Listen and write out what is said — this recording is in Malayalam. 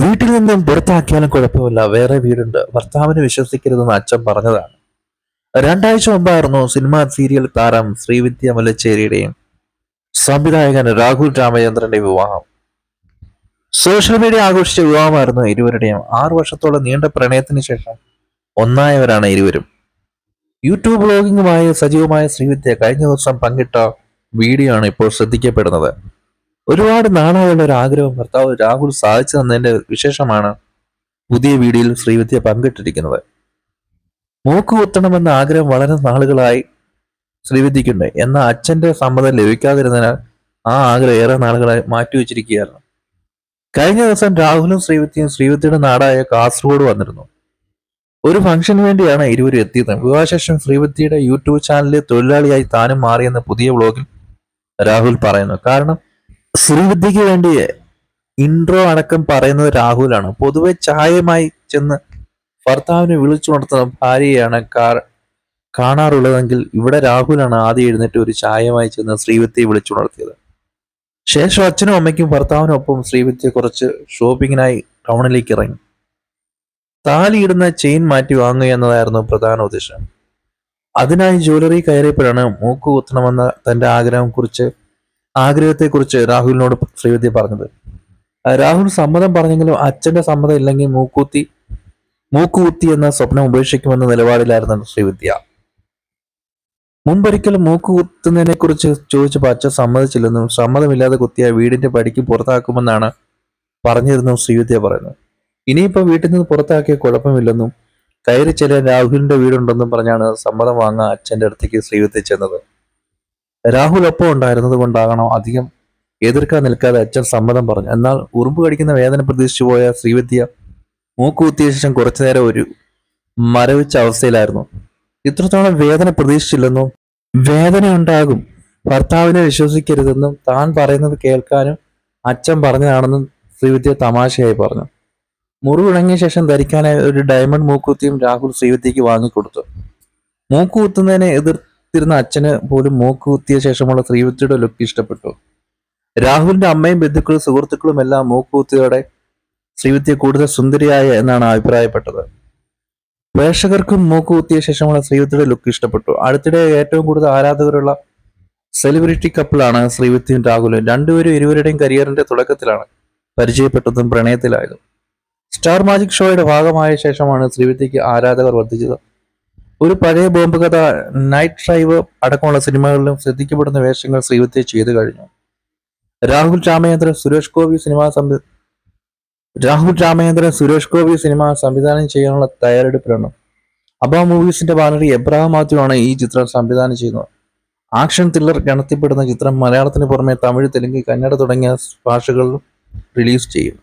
വീട്ടിൽ നിന്നും പുറത്താക്കിയാലും കുഴപ്പമില്ല, വേറെ വീടുണ്ട്, ഭർത്താവിനെ വിശ്വസിക്കരുതെന്ന് അച്ഛൻ പറഞ്ഞതാണ്. രണ്ടാഴ്ച മുമ്പായിരുന്നു സിനിമാ സീരിയൽ താരം ശ്രീവിദ്യ മുല്ലച്ചേരിയുടെയും സംവിധായകൻ രാഹുൽ രാമചന്ദ്രന്റെ വിവാഹം. സോഷ്യൽ മീഡിയ ആഘോഷിച്ച വിവാഹമായിരുന്നു ഇരുവരുടെയും. 6 വർഷത്തോളം നീണ്ട പ്രണയത്തിന് ശേഷം ഒന്നായവരാണ് ഇരുവരും. യൂട്യൂബ് ബ്ലോഗിംഗുമായി സജീവമായ ശ്രീവിദ്യ കഴിഞ്ഞ ദിവസം പങ്കിട്ട വീഡിയോ ആണ് ഇപ്പോൾ ശ്രദ്ധിക്കപ്പെടുന്നത്. ഒരുപാട് നാളായുള്ള ഒരു ആഗ്രഹം ഭർത്താവ് രാഹുൽ സാധിച്ചു തന്നതിന്റെ വിശേഷമാണ് പുതിയ വീഡിയോയിൽ ശ്രീവിദ്യ പങ്കിട്ടിരിക്കുന്നത്. മൂക്ക് കുത്തണമെന്ന ആഗ്രഹം വളരെ നാളുകളായി ശ്രീവിദ്യക്കുണ്ട്. എന്നാൽ അച്ഛന്റെ സമ്മതം ലഭിക്കാതിരുന്നതിനാൽ ആ ആഗ്രഹം ഏറെ നാളുകളായി മാറ്റിവെച്ചിരിക്കുകയായിരുന്നു. കഴിഞ്ഞ ദിവസം രാഹുലും ശ്രീവിദ്യയും ശ്രീവിദ്യയുടെ നാടായ കാസർഗോഡ് വന്നിരുന്നു. ഒരു ഫംഗ്ഷന് വേണ്ടിയാണ് ഇരുവരും എത്തിയത്. വിവാഹശേഷം ശ്രീവിദ്യയുടെ യൂട്യൂബ് ചാനലിലെ തൊഴിലാളിയായി താനും മാറിയെന്ന് പുതിയ വ്ലോഗിൽ രാഹുൽ പറയുന്നു. കാരണം ശ്രീവിദ്യക്ക് വേണ്ടി ഇൻട്രോ അടക്കം പറയുന്നത് രാഹുലാണ്. പൊതുവെ ചായയുമായി ചെന്ന് ഭർത്താവിനെ വിളിച്ചുണർത്തുന്ന ഭാര്യയാണ് കാണാറുള്ളതെങ്കിൽ ഇവിടെ രാഹുലാണ് ആദ്യം എഴുന്നേറ്റ് ഒരു ചായയുമായി ചെന്ന് ശ്രീവിദ്യയെ വിളിച്ചുണർത്തിയത്. ശേഷം അച്ഛനും അമ്മയ്ക്കും ഭർത്താവിനൊപ്പം ശ്രീവിദ്യ കുറച്ച് ഷോപ്പിങ്ങിനായി ടൗണിലേക്ക് ഇറങ്ങി. താലിയിടുന്ന ചെയിൻ മാറ്റി വാങ്ങുക എന്നതായിരുന്നു പ്രധാന ഉദ്ദേശം. അതിനായി ജ്വല്ലറി കയറിയപ്പോഴാണ് മൂക്ക് കുത്തണമെന്ന തന്റെ ആഗ്രഹത്തെക്കുറിച്ച് രാഹുലിനോട് ശ്രീവിദ്യ പറഞ്ഞത്. രാഹുൽ സമ്മതം പറഞ്ഞെങ്കിലും അച്ഛന്റെ സമ്മതം ഇല്ലെങ്കിൽ മൂക്കുകുത്തി എന്ന സ്വപ്നം ഉപേക്ഷിക്കുമെന്ന നിലപാടിലായിരുന്നു ശ്രീവിദ്യ. മുമ്പൊരിക്കലും മൂക്ക് കുത്തുന്നതിനെ കുറിച്ച് ചോദിച്ചപ്പോൾ അച്ഛൻ സമ്മതിച്ചില്ലെന്നും സമ്മതമില്ലാതെ കുത്തിയ വീടിന്റെ പടിക്ക് പുറത്താക്കുമെന്നാണ് പറഞ്ഞിരുന്നു ശ്രീവിദ്യ പറയുന്നത്. ഇനിയിപ്പോ വീട്ടിൽ നിന്ന് പുറത്താക്കിയ കുഴപ്പമില്ലെന്നും കയറി ചെല്ലാൻ രാഹുലിന്റെ വീടുണ്ടെന്നും പറഞ്ഞാണ് സമ്മതം വാങ്ങാൻ അച്ഛന്റെ അടുത്തേക്ക് ശ്രീവിദ്യ ചെന്നത്. രാഹുൽ ഒപ്പം ഉണ്ടായിരുന്നത് കൊണ്ടാകണം അധികം എതിർക്കാൻ നിൽക്കാതെ അച്ഛൻ സമ്മതം പറഞ്ഞു. എന്നാൽ ഉറുമ്പ് കടിക്കുന്ന വേദന പ്രതീക്ഷിച്ചു പോയ ശ്രീവിദ്യ മൂക്കുകുത്തിയ ശേഷം കുറച്ചുനേരം ഒരു മരവിച്ച അവസ്ഥയിലായിരുന്നു. ഇത്രത്തോളം വേദന പ്രതീക്ഷിച്ചില്ലെന്നും വേദന ഉണ്ടാകും, ഭർത്താവിനെ വിശ്വസിക്കരുതെന്നും താൻ പറയുന്നത് കേൾക്കാനും അച്ഛൻ പറഞ്ഞതാണെന്നും ശ്രീവിദ്യ തമാശയായി പറഞ്ഞു. മുറിവുണങ്ങിയ ശേഷം ധരിക്കാനായി ഒരു ഡയമണ്ട് മൂക്കുത്തിയും രാഹുൽ ശ്രീവിദ്യക്ക് വാങ്ങിക്കൊടുത്തു. മൂക്കുകുത്തുന്നതിനെ എതിർത്തിരുന്ന അച്ഛന് പോലും മൂക്കുകുത്തിയ ശേഷമുള്ള ശ്രീവിദ്യയുടെ ലുക്ക് ഇഷ്ടപ്പെട്ടു. രാഹുലിന്റെ അമ്മയും ബന്ധുക്കളും സുഹൃത്തുക്കളും എല്ലാം മൂക്കുകുത്തിയോടെ ശ്രീവിദ്യ കൂടുതൽ സുന്ദരിയായ എന്നാണ് അഭിപ്രായപ്പെട്ടത്. പ്രേക്ഷകർക്കും മൂക്കുകുത്തിയ ശേഷമുള്ള ശ്രീവിദ്യയുടെ ലുക്ക് ഇഷ്ടപ്പെട്ടു. അടുത്തിടെ ഏറ്റവും കൂടുതൽ ആരാധകരുള്ള സെലിബ്രിറ്റി കപ്പിളാണ് ശ്രീവിദ്യയും രാഹുലും. രണ്ടുപേരും ഇരുവരുടെയും കരിയറിന്റെ തുടക്കത്തിലാണ് പരിചയപ്പെട്ടതും പ്രണയത്തിലായതും. സ്റ്റാർ മാജിക് ഷോയുടെ ഭാഗമായ ശേഷമാണ് ശ്രീവിദ്യക്ക് ആരാധകർ വർദ്ധിച്ചത്. ഒരു പഴയ ബോംബ് കഥ, നൈറ്റ് ഡ്രൈവ് അടക്കമുള്ള സിനിമകളിലും ശ്രദ്ധിക്കപ്പെടുന്ന വേഷങ്ങൾ ശ്രീവിദ്യ ചെയ്തു കഴിഞ്ഞു. രാഹുൽ രാമചന്ദ്രൻ സുരേഷ് ഗോപി സിനിമ സംവിധാനം ചെയ്യാനുള്ള തയ്യാറെടുപ്പിലാണ്. അബ മൂവീസിന്റെ ബാനറിൽ എബ്രഹാം മാത്യു ആണ് ഈ ചിത്രം സംവിധാനം ചെയ്യുന്നത്. ആക്ഷൻ ത്രില്ലർ ഗണത്തിൽപ്പെടുന്ന ചിത്രം മലയാളത്തിന് പുറമെ തമിഴ്, തെലുങ്ക്, കന്നഡ തുടങ്ങിയ ഭാഷകളിലും റിലീസ് ചെയ്യും.